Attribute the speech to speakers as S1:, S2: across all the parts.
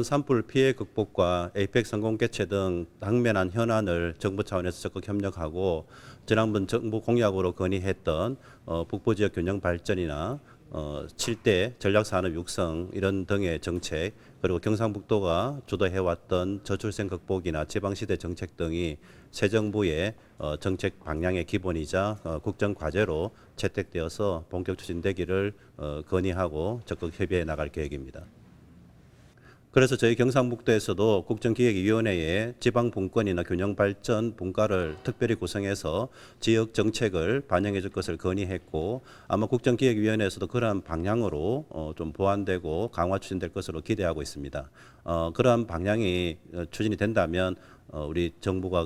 S1: 산불 피해 극복과 에이펙 성공 개최 등 당면한 현안을 정부 차원에서 적극 협력하고 지난번 정부 공약으로 건의했던 북부 지역 균형 발전이나 7대 전략산업 육성 이런 등의 정책, 그리고 경상북도가 주도해왔던 저출생 극복이나 지방시대 정책 등이 새 정부의 정책 방향의 기본이자 국정 과제로 채택되어서 본격 추진되기를 건의하고 적극 협의해 나갈 계획입니다. 그래서 저희 경상북도에서도 국정기획위원회에 지방분권이나 균형발전 분과를 특별히 구성해서 지역 정책을 반영해 줄 것을 건의했고, 아마 국정기획위원회에서도 그러한 방향으로 좀 보완되고 강화 추진될 것으로 기대하고 있습니다. 그러한 방향이 추진이 된다면 우리 정부가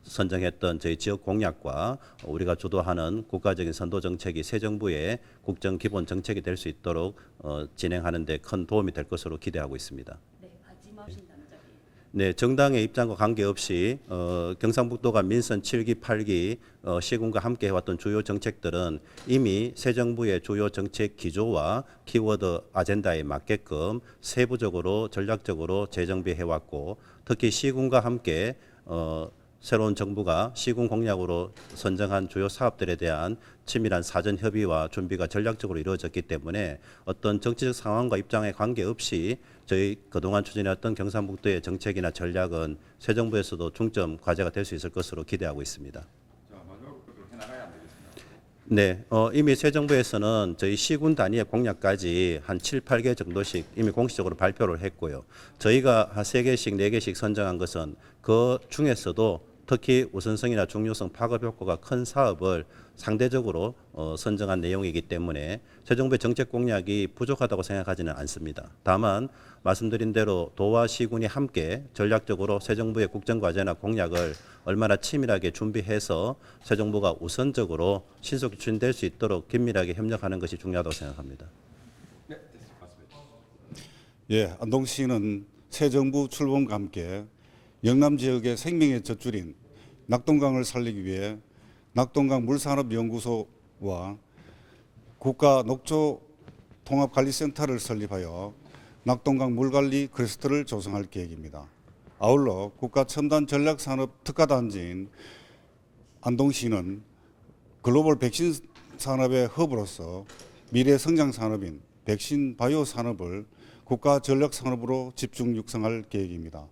S1: 선정했던 저희 지역 공약과 우리가 주도하는 국가적인 선도 정책이 새 정부의 국정 기본 정책이 될 수 있도록 진행하는 데 큰 도움이 될 것으로 기대하고 있습니다. 네, 정당의 입장과 관계없이 경상북도가 민선 7기, 8기 시군과 함께 해왔던 주요 정책들은 이미 새 정부의 주요 정책 기조와 키워드 아젠다에 맞게끔 세부적으로 전략적으로 재정비해왔고, 특히 시군과 함께 새로운 정부가 시군 공약으로 선정한 주요 사업들에 대한 치밀한 사전 협의와 준비가 전략적으로 이루어졌기 때문에 어떤 정치적 상황과 입장에 관계없이 저희 그동안 추진해왔던 경상북도의 정책이나 전략은 새 정부에서도 중점 과제가 될 수 있을 것으로 기대하고 있습니다. 네, 이미 새 정부에서는 저희 시군 단위의 공약까지 한 7, 8개 정도씩 이미 공식적으로 발표를 했고요. 저희가 한 3개씩, 4개씩 선정한 것은 그 중에서도 특히 우선성이나 중요성, 파급 효과가 큰 사업을 상대적으로 선정한 내용이기 때문에 새 정부의 정책 공약이 부족하다고 생각하지는 않습니다. 다만 말씀드린 대로 도와 시군이 함께 전략적으로 새 정부의 국정과제나 공약을 얼마나 치밀하게 준비해서 새 정부가 우선적으로 신속히 추진될 수 있도록 긴밀하게 협력하는 것이 중요하다고 생각합니다.
S2: 네, 예, 안동시는 새 정부 출범과 함께 영남 지역의 생명의 젖줄인 낙동강을 살리기 위해 낙동강 물산업연구소와 국가녹조통합관리센터를 설립하여 낙동강 물관리 클러스터를 조성할 계획입니다. 아울러 국가첨단전략산업 특화단지인 안동시는 글로벌 백신 산업의 허브로서 미래 성장 산업인 백신 바이오 산업을 국가 전략 산업으로 집중 육성할 계획입니다.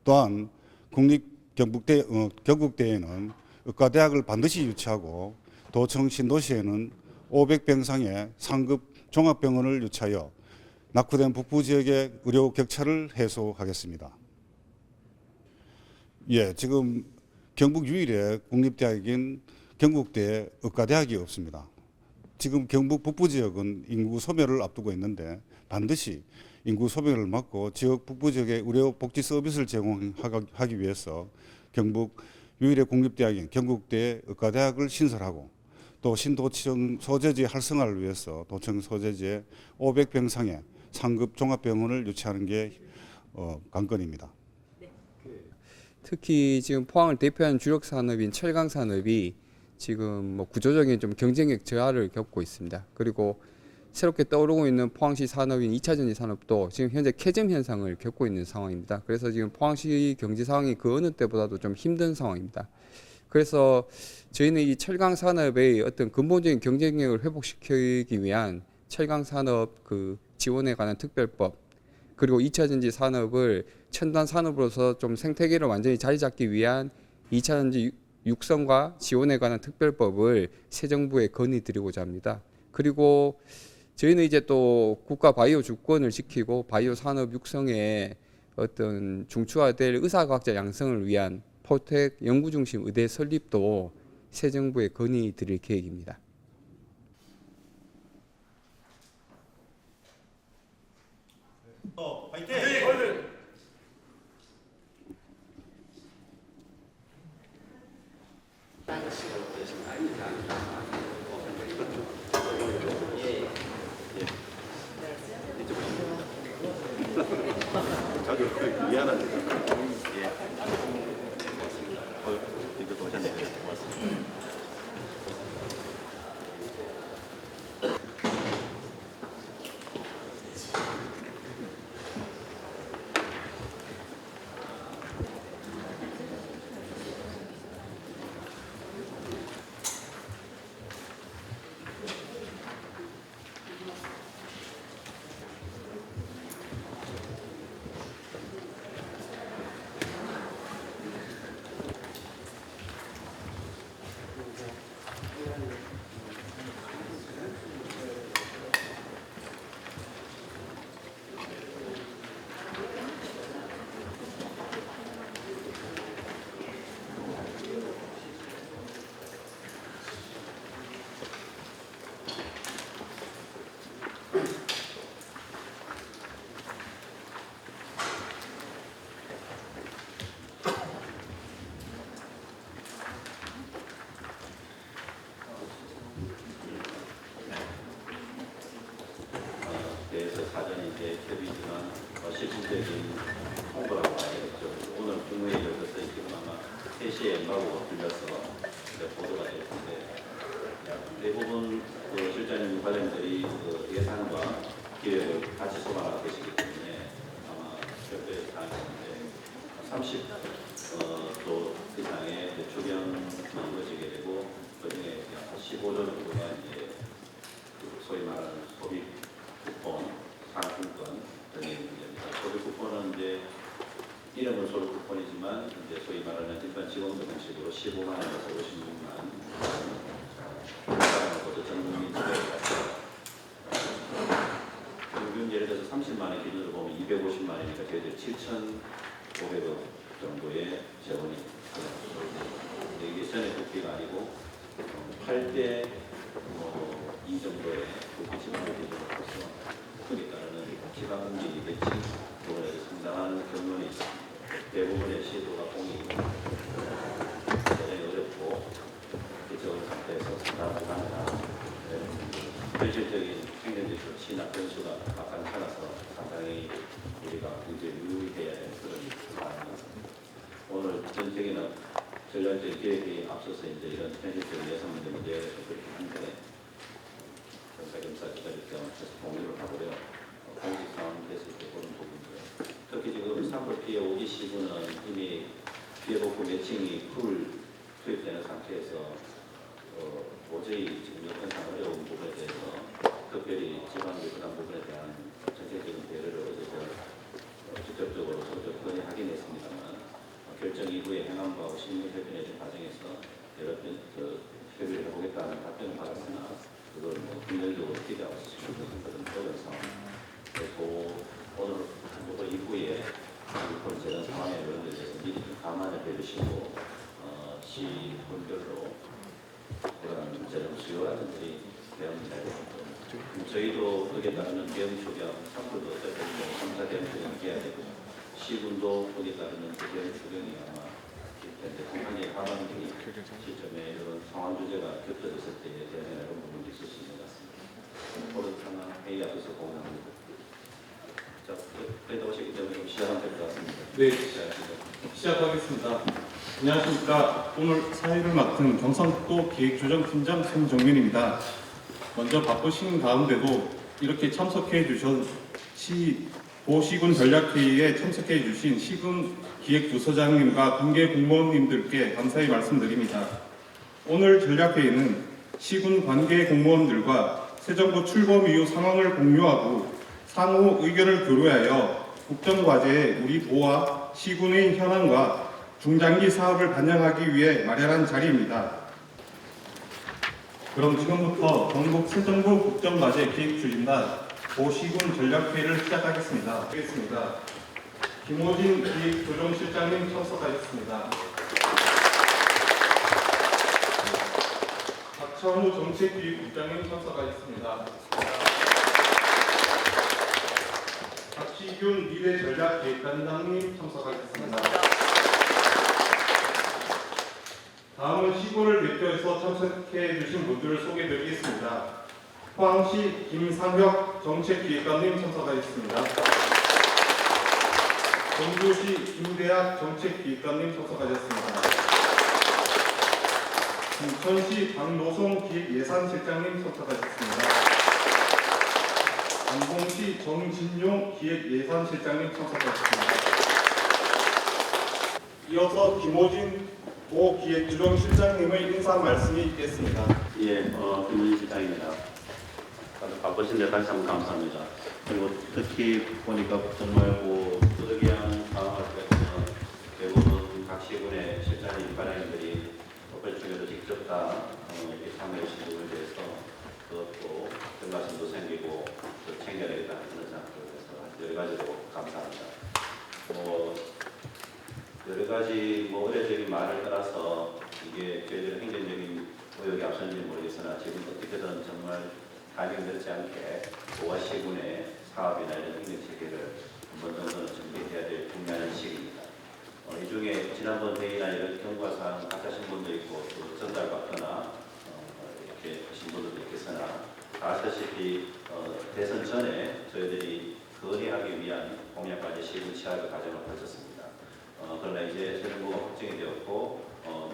S2: 또한 국립경북대에는 의과대학을 반드시 유치하고 도청 신도시에는 500병상의 상급 종합병원을 유치하여 낙후된 북부 지역의 의료 격차를 해소하겠습니다. 예, 지금 경북 유일의 국립대학인 경북대에 의과대학이 없습니다. 지금 경북 북부 지역은 인구 소멸을 앞두고 있는데 반드시 인구 소멸을 막고 지역 북부 지역의 의료 복지 서비스를 제공하기 위해서 경북 유일의 국립대학인 경북대 의과대학을 신설하고 또 신도청 소재지 활성화를 위해서 도청 소재지에 500병상의 상급 종합병원을 유치하는 게 관건입니다.
S3: 특히 지금 포항을 대표하는 주력 산업인 철강 산업이 지금 구조적인 좀 경쟁력 저하를 겪고 있습니다. 그리고 새롭게 떠오르고 있는 포항시 산업인 2차전지 산업도 지금 현재 캐즘 현상을 겪고 있는 상황입니다. 그래서 지금 포항시 경제 상황이 그 어느 때보다도 좀 힘든 상황입니다. 그래서 저희는 이 철강 산업의 어떤 근본적인 경쟁력을 회복시키기 위한 철강 산업 지원에 관한 특별법, 그리고 2차전지 산업을 첨단 산업으로서 좀 생태계를 완전히 자리 잡기 위한 2차전지 육성과 지원에 관한 특별법을 새 정부에 건의드리고자 합니다. 그리고 저희는 이제 또 국가 바이오 주권을 지키고 바이오 산업 육성에 어떤 중추화될 의사과학자 양성을 위한 포텍 연구 중심 의대 설립도 새 정부에 건의드릴 계획입니다.
S1: 화이팅! 저도 미안한데. 예. 이거 오셨네요. 고맙습니다. 최 연가고 들려서 보도가 됐는데 대부분 실장님 관련들이 예산과 기획을 같이 소관하고 계시기 때문에 아마 별도의 사항인데 30도 이상의 주변이 이루어지게 되고 그중에 15조 정도가 이제 소위 말하는 소비 쿠폰, 상품권 등의 문제입니다. 소비 쿠폰은 이제 이름은 소비 쿠폰이지만 이제 소위 말하는 일반 지원금 형식으로 15만 원에서 56만 원, 전 국민 지원을 평균 예를 들어서 30만 원 기준으로 보면 250만 원이니까 저희들 7,500원 정도의 재원이 이게 전액 국비가 아니고 8대 2 정도의 국비 지원을 기준으로 해서 거기에 따르는 지방분기 매칭 부분에서 상당한 경로이 있습니다. 대부분의 시도가 공이 굉장히 어렵고 기적인 상태에서 상당한 불안하다. 현실적인 행정적 조치나 변수가 막상 살아서 상당히 우리가 굉장히 유의해야 할 그런 상황입니다. 오늘 전적인 전략적인 계획에 앞서서 이제 이런 현실적인 예산 문제에 그렇게 한데 겸사겸사 기다릴 겸 해서 공유를 하고요. 공식 상황 됐을 때 보는 부분들. 특히 지금 산불 피해 5기 시군은 이미 피해 복구 매칭이 풀 투입되는 상태에서 도저히 지금 여건상 어려운 부분에 대해서 특별히 지방의 부담 부분에 대한 정책적인 배려를 어제 직접적으로 성적 건의하긴 했습니다만 결정 이후에 행안부하고 실무협의회 과정에서 여러 번 협의를 해보겠다는 답변을 받았으나 그걸 긍정적으로 기대하고 있는 그런 어려운 상황. 그리고 오늘 한국 이후에 한국을 재정 상황에 이런 데 대해서 미리 감안을 해주시고 시군별로 그런 재정 수요라든지 대응 저희도 거기에 따르는 대응 추경, 산불도 어쨌든 3차 대응 추경이 해야 되고 시군도 거기에 따르는 대응 추경이 아마 통상의 하반기 시점에 이런 상황 주제가 겹쳐졌을 때에 대응해야 하는 부분이 있을 수 있는 것 같습니다. 오늘 하나 회의 앞에서 공유합니다. 자, 그래도 오시기 때문에 좀 시작하면 될 것 같습니다.
S4: 네, 시작하겠습니다. 안녕하십니까. 오늘 사회를 맡은 경상북도 기획조정팀장 손정민입니다. 먼저 바쁘신 가운데도 이렇게 참석해 주신 도시군 전략회의에 참석해 주신 시군 기획부서장님과 관계 공무원님들께 감사의 말씀드립니다. 오늘 전략회의는 시군 관계 공무원들과 새 정부 출범 이후 상황을 공유하고 상호 의견을 교류하여 국정과제에 우리 도와 시군의 현안과 중장기 사업을 반영하기 위해 마련한 자리입니다. 그럼 지금부터 전국 새 정부 국정과제 기획주임단 도시군 전략회의를 시작하겠습니다. 김호진 기획조정실장님 참석하셨습니다. 박찬호 정책기획국장님 참석하셨습니다. 박시균 미래전략계획단장님 참석하셨습니다. 다음은 시군을 대표해서 참석해 주신 분들을 소개드리겠습니다. 포항시 김상혁 정책기획관님 참석하셨습니다. 전주시 김대학 정책기획관님 참석하셨습니다. 인천시 박노송 기획예산실장님 참석하셨습니다. 안동시 정진용 기획예산실장님 참석하셨습니다. 이어서 김호진 도기획조정실장님의 인사 말씀이 있겠습니다.
S1: 예, 김문희 실장입니다. 바쁘신데 다시 한번 감사합니다. 그리고 특히 보니까 정말 부득이한 상황을 통해서 대부분 각 시군의 실장님, 관장님들이 특별 중에도 직접 다 참여해 주신 부분에 대해서 그것도 결과심도 생기고 또 챙겨내겠다는 그런 생각을 해서 여러 가지로 감사합니다. 여러 가지 의례적인 말을 따라서 이게 저희들 행정적인 의혹이 앞섰는지 모르겠으나 지금 어떻게든 정말 타이밍 늦지 않게 도와 시군의 사업이나 이런 행정 체계를 한 번 정도는 준비해야 될 중요한 시기입니다. 이 중에 지난번 회의나 이런 경과사항 같으신 분도 있고 또 전달받거나 이렇게 하신 분들도 있겠으나 아시다시피 대선 전에 저희들이 건의하기 위한 공약까지 시군 취하의 과정을 거쳤습니다. 그러나 이제 새 정부가 확정이 되었고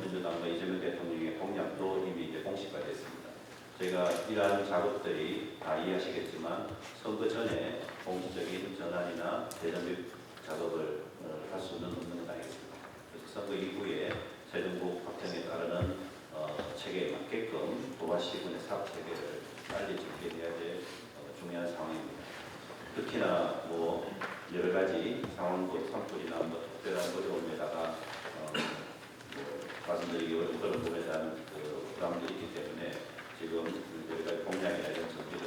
S1: 민주당과 이재명 대통령의 공약도 이미 이제 공식화됐습니다. 저희가 이러한 작업들이 다 이해하시겠지만 선거 전에 공식적인 전환이나 대전비 작업을 할 수는 없는 것 아니겠습니까? 그래서 선거 이후에 새 정부 확정에 따르는 체계에 맞게끔 도화시군의 사업 체계를 빨리 준비해야 될 중요한 상황입니다. 특히나 뭐 여러 가지 상황도 산불이나 뭐 특별한 어려움에다가 말씀드리기 어려운 그런 부분에 대한 부담도 있기 때문에 지금 여러 가지 공약이나 이런 준비를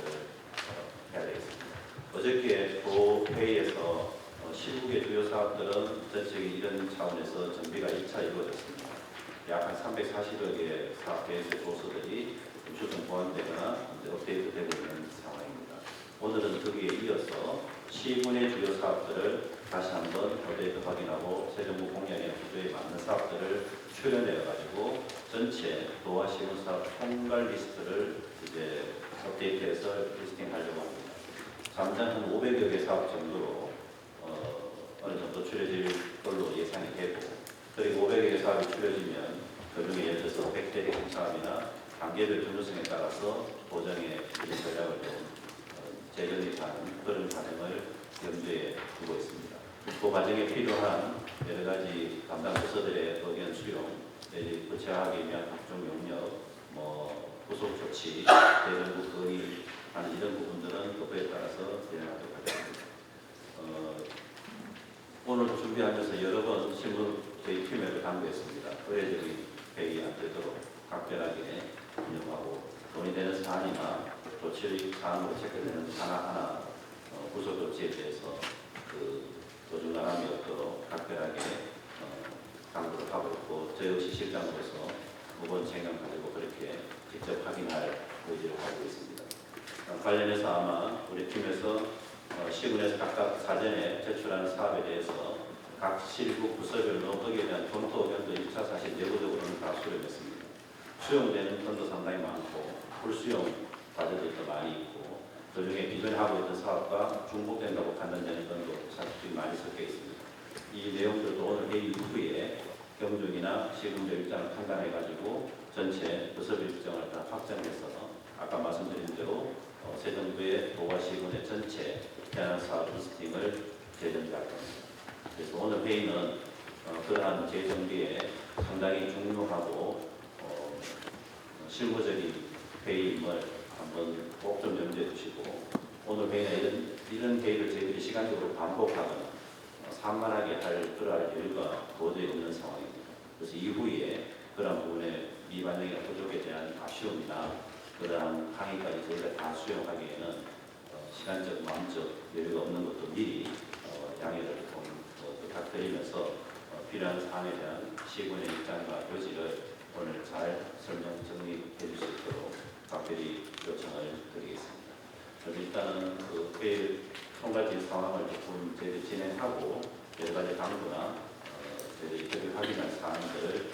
S1: 해야 되겠습니다. 어저께 도 회의에서 시국의 주요 사업들은 전적인 이런 차원에서 정비가 1차 이루어졌습니다. 약 한 340억의 사업 계획 조서들이 추정 보완되거나 업데이트되고 있는 상황입니다. 오늘은 거기에 이어서 시군의 주요 사업들을 다시 한번 업데이트 확인하고 새 정부 공약의 구조에 맞는 사업들을 출연해 가지고 전체 도화 시군 사업 총괄 리스트를 이제 업데이트해서 리스팅하려고 합니다. 잠정 한 500여 개 사업 정도로 어느 정도 추려질 걸로 예상이 되고, 그리고 500여 개 사업이 추려지면 그중에 예를 들어서 100대 핵심 사업이나 단계별 중요성에 따라서 보정의 전략을 좀 재정립하는 그런 과정을 염두에 두고 있습니다. 그 과정에 필요한 여러 가지 담당 부서들의 의견 수용, 내지 구체화하기 위한 각종 용역, 후속 조치, 대정부 건의하는 이런 부분들은 그거에 따라서 진행하도록 하겠습니다. 오늘 준비하면서 여러 번 신문 저희 팀에도 당부했습니다. 의례적인 회의 안 되도록 각별하게 운영하고 논의되는 사안이나 조치 사안으로 체크되는 하나하나 후속 조치에 대해서 어중간함이 없도록 각별하게 당부를 하고 있고, 저 역시 실장으로서 무거운 책임을 가지고 그렇게 직접 확인할 의지를 가지고 있습니다. 관련해서 아마 우리 팀에서 시군에서 각각 사전에 제출하는 사업에 대해서 각 실구 부서별로 거기에 대한 검토 의견도 1차 사실 내부적으로는 다 수렴했습니다. 수용되는 건도 상당히 많고 불수용 과제들도 많이 있고, 그중에 기존에 하고 있던 사업과 중복된다고 판단되는 건도 사실이 많이 섞여 있습니다. 이 내용들도 오늘 회의 이후에 경중이나 시군적 일정을 판단해가지고 전체 부서 일정을 다 확정해서 아까 말씀드린 대로 새 정부의 도화 시군의 전체 현안 사업 리스팅을 재정비할 겁니다. 그래서 오늘 회의는 그러한 재정비에 상당히 중요하고 실무적인 회의임을 한번 꼭 좀 염두에 두시고, 오늘 회의는 이런 회의를 저희들이 시간적으로 반복하거나 산만하게 할 그러한 여유가 도저히 없는 상황입니다. 그래서 이후에 그러한 부분의 미반영이나 부족에 대한 아쉬움이나 그러한 항의까지 저희가 다 수용하기에는 시간적, 마음적 여유가 없는 것도 미리 양해를 좀 부탁드리면서 필요한 사안에 대한 시군의 입장과 요지를 오늘 잘 설명 정리해 주실 수 있도록 각별히 요청을 드리겠습니다. 일단은 그 회의 총괄진 상황을 조금 저희들이 진행하고 여러 가지 당부나 저희들이 확인한 사안들을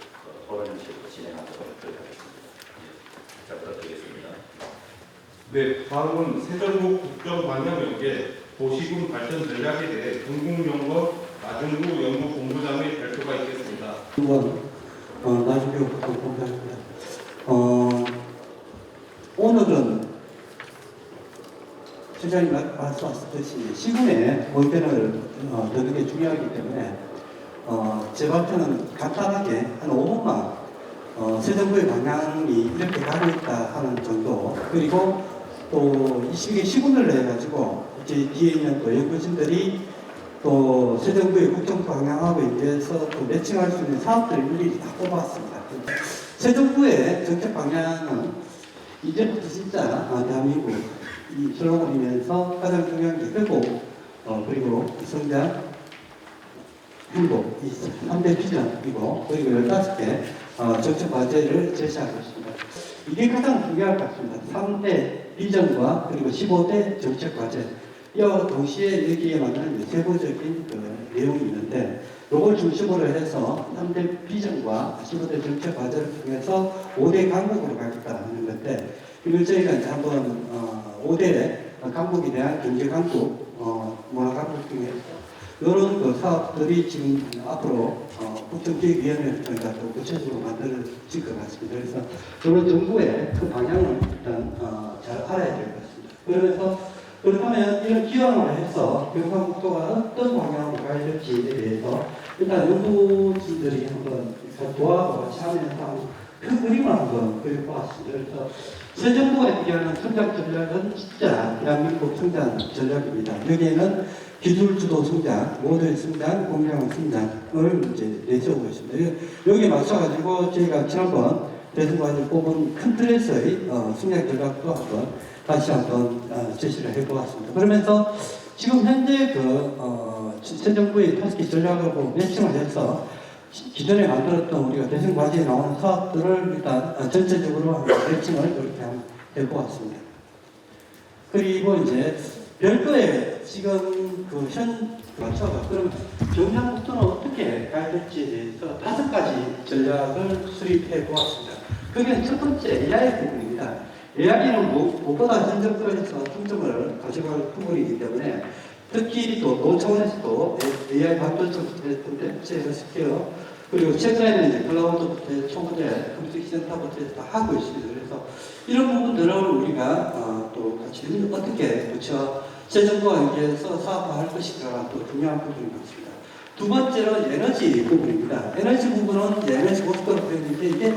S1: 토론 형식으로 진행하도록 그렇게 하겠습니다. 잘 부탁드리겠습니다.
S4: 네, 다음은 새 정부 국정 방향역의 도시군 발전 전략에 대해 전국연구원 나중구 연구본부장의 발표가 있겠습니다.
S5: 나중구 본부장입니다. 오늘은 시장님 말씀하셨듯이 시군의 의견을 듣는 게 중요하기 때문에 제 발표는 간단하게 한 5분만 새 정부의 방향이 이렇게 가고 있다 하는 정도, 그리고 또 이 시기에 시군을 해가지고 이제 뒤에 있는 또 연구진들이 또 새 정부의 국정 방향하고 인해서 또 매칭할 수 있는 사업들을 일일이 다 뽑아왔습니다. 새 정부의 정책 방향은 이제부터 진짜 대한민국 이 슬로건이면서 가장 중요한 게 회복, 그리고 성장, 행복, 이 3대 비전이고, 그리고 15개 정책 과제를 제시하고 있습니다. 이게 가장 중요할 것 같습니다. 3대 비전과 그리고 15대 정책 과제. 이와 동시에 여기에 맞는 세부적인 내용이 있는데, 이걸 중심으로 해서 3대 비전과 15대 정책 과제를 통해서 5대 강국으로 가겠다는 건데, 이걸 저희가 이제 한번 5대 강국에 대한 경제 강국, 문화 강국 중에서 이런 그 사업들이 지금 앞으로 국정기획위원회를 통해서 또 구체적으로 만들어질 것 같습니다. 그래서 이런 정부의 그 방향을 일단 잘 알아야 될 것 같습니다. 그러면서 그렇다면 이런 기왕을 해서 경상북도가 어떤 방향으로 가야 될지에 대해서 일단 연구진들이 한번 도와서 같이 하면서 큰 그림을 한번 그려보았습니다. 그래서 새 정부가 얘기하는 성장 전략은 진짜 대한민국 성장 전략입니다. 여기에는 기술 주도 성장, 모델 성장, 공정한 성장을 이제 내세우고 있습니다. 여기에 맞춰가지고 저희가 지난번 대선과제 뽑은 큰 틀에서의 성장 전략도 한번 다시 한번 제시를 해보았습니다. 그러면서 지금 현재 새 정부의 5개 전략하고 매칭을 해서 기존에 만들었던 우리가 대선 과제에 나오는 사업들을 일단 전체적으로 매칭을 그렇게 한번 해보았습니다. 그리고 이제 별도의 지금 맞춰가 그러면 경상북도는 어떻게 가야 될지에 대해서 5가지 전략을 수립해 보았습니다. 그게 첫 번째 AI 부분입니다. AI는 무엇보다 현 정부에서 중점을 가져갈 부분이기 때문에 특히 또 노차원에서도 AI 반도체 스케어 그리고 최근에는 이제 클라우드 총무제 컴퓨팅 센터부터 다 하고 있습니다. 그래서 이런 부분들을 우리가 또 같이 어떻게 새 정부가 여기에서 사업화할 것인가가 또 중요한 부분인 것 같습니다. 두 번째는 에너지 부분입니다. 에너지 부분은 이제 에너지 고속도로 프로젝트인데 이게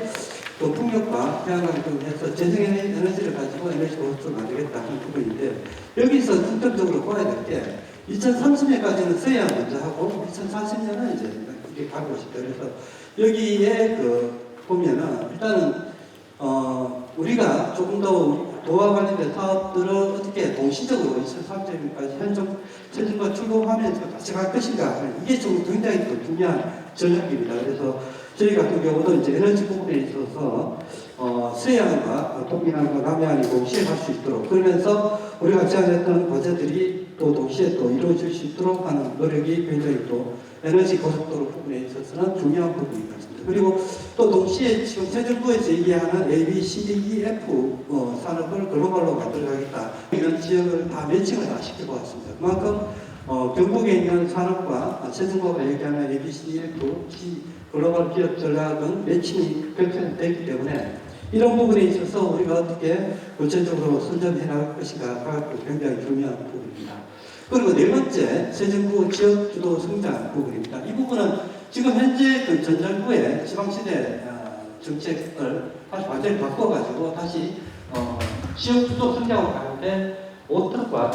S5: 또 풍력과 태양광 등해서 재생에너지를 가지고 에너지 고속도를 만들겠다 하는 부분인데 여기서 중점적으로 봐야 될 게 2030년까지는 써야 먼저 하고 2040년은 이제 이렇게 가고 있습니다. 그래서 여기에 보면은 일단은 우리가 조금 더 도와 관련된 사업들을 어떻게 동시적으로 2030년까지 현정과 출범하면서 같이 갈 것인가 이게 좀 굉장히 또 중요한 전략입니다. 그래서 저희 같은 경우도 이제 에너지 부분에 있어서 수해안과 동해안과 남해안이 동시에 갈 수 있도록 그러면서 우리가 제안했던 과제들이 또 동시에 또 이루어질 수 있도록 하는 노력이 굉장히 또 에너지 고속도로 부분에 있어서는 중요한 부분인 것 같습니다. 그리고 또 동시에 지금 새 정부에서 얘기하는 A, B, C, D, E, F 산업을 글로벌로 만들어가겠다. 이런 지역을 다 매칭을 다 시켜보았습니다. 그만큼 경북에 있는 산업과 새 정부가 얘기하는 A, B, C, D, F, G 글로벌 기업 전략은 매칭이 결정되기 때문에 이런 부분에 있어서 우리가 어떻게 구체적으로 선점해 나갈 것인가가 굉장히 중요한 부분입니다. 그리고 네 번째, 새 정부 지역 주도 성장 부분입니다. 이 부분은 지금 현재 전 정부의 지방시대 정책을 다시 완전히 바꿔가지고 다시 지역 주도 성장으로 가는데 5특과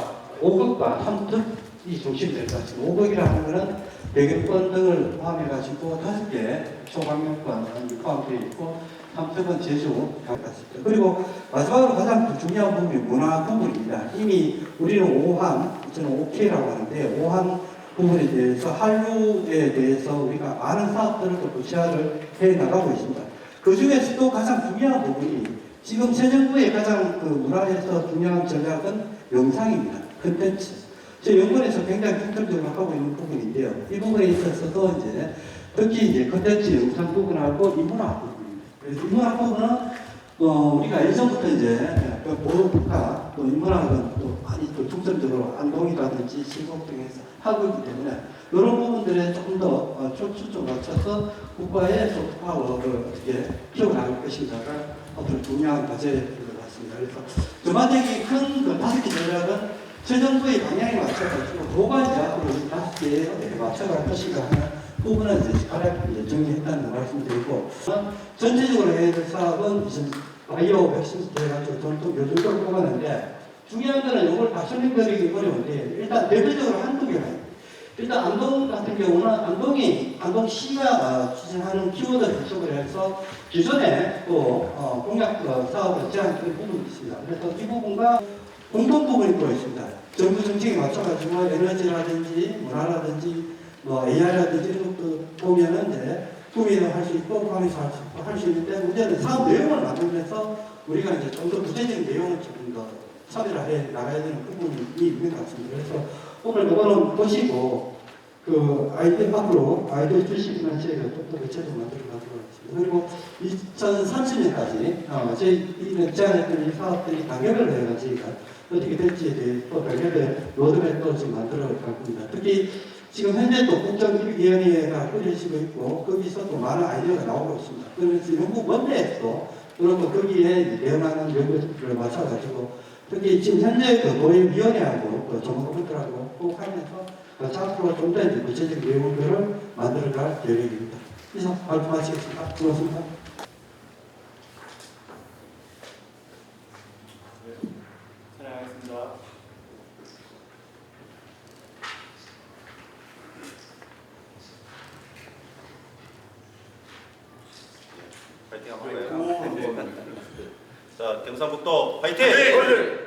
S5: 3특이 중심이 될 것 같습니다. 5극이라는 것은 배경권 등을 포함해가지고 5개 초강력권이 포함되어 있고 3특은 제주 같습니다. 그리고 마지막으로 가장 중요한 부분이 문화 부분입니다. 이미 우리는 5항, 저는 5K라고 하는데 5항 부분에 대해서 한류에 대해서 우리가 많은 사업들을 또 구체화를 해 나가고 있습니다. 그 중에서도 가장 중요한 부분이 지금 새 정부의 가장 문화에서 중요한 전략은 영상입니다. 콘텐츠. 저 연구원에서 굉장히 중점적으로 하고 있는 부분인데요. 이 부분에 있어서도 이제 특히 이제 콘텐츠 영상 부분하고 인문학 부분입니다. 그래서 인문학 부분은 우리가 예전부터 이제 보도국가 또 인문학은 또 많이 또 중점적으로 안동이라든지 신곡 등에서 하고 있기 때문에 이런 부분들에 조금 더 초점 맞춰서 국가의 소프트파워를 어떻게 키워나갈 것인가가 앞으로 중요한 과제인 것 같습니다. 그래서 저만적인 큰 5개 전략은 새 정부의 방향에 맞춰가지고 두 가지 앞으로 5개에 어떻게 맞춰갈 것인가 하는 부분은 이제 간략히 정리했다는 말씀드리고 전체적으로 해야 될 사업은 이제 바이오 백신 해가지고 요즘 걸 뽑았는데 중요한 거는 이걸 다 설명드리기 어려운데 일단 대표적으로 한두 개가 일단 안동 같은 경우는 안동시가 추진하는 키워드 해석을 해서 기존에 또 공약 사업을 제안하는 부분이 있습니다. 그래서 이 부분과 공통 부분이 또 있습니다. 정부 정책에 맞춰가지고 에너지라든지 문화라든지 AI라든지 이런 것도 보면은 이제 구매를 할 수 있고 포함해서 할 수 있는데 문제는 사업 내용을 만들면서 우리가 이제 좀 더 구체적인 내용을 조금 더 차별화해 나가야 되는 부분이 있는 것 같습니다. 그래서 오늘 이거는 보시고 앞으로 아이들 주식이나 저희가 좀더 구체적으로 만들어 가도록 하겠습니다. 그리고 2030년까지 저희 제안했던 이 사업들이 단계별로 해가지고 어떻게 될지에 대해 또 별개별 로드맵도 지금 만들어 갈 겁니다. 특히 지금 현재 또 국정기획위원회가 꾸려지고 있고 거기서 또 많은 아이디어가 나오고 있습니다. 그래서 영국 원내에서도 그리고 거기에 내용하는 연구를 맞춰가지고 특히 지금 현재 그 도의위원회하고 그 전문가들하고 꼭 하면서 그 앞으로 좀 더 구체적인 내용들을 만들어갈 계획입니다. 이상 발표 마치겠습니다. 고맙습니다.
S6: 촬영하겠습니다.
S1: 파이팅 한번 해요. 자, 경상북도 파이팅!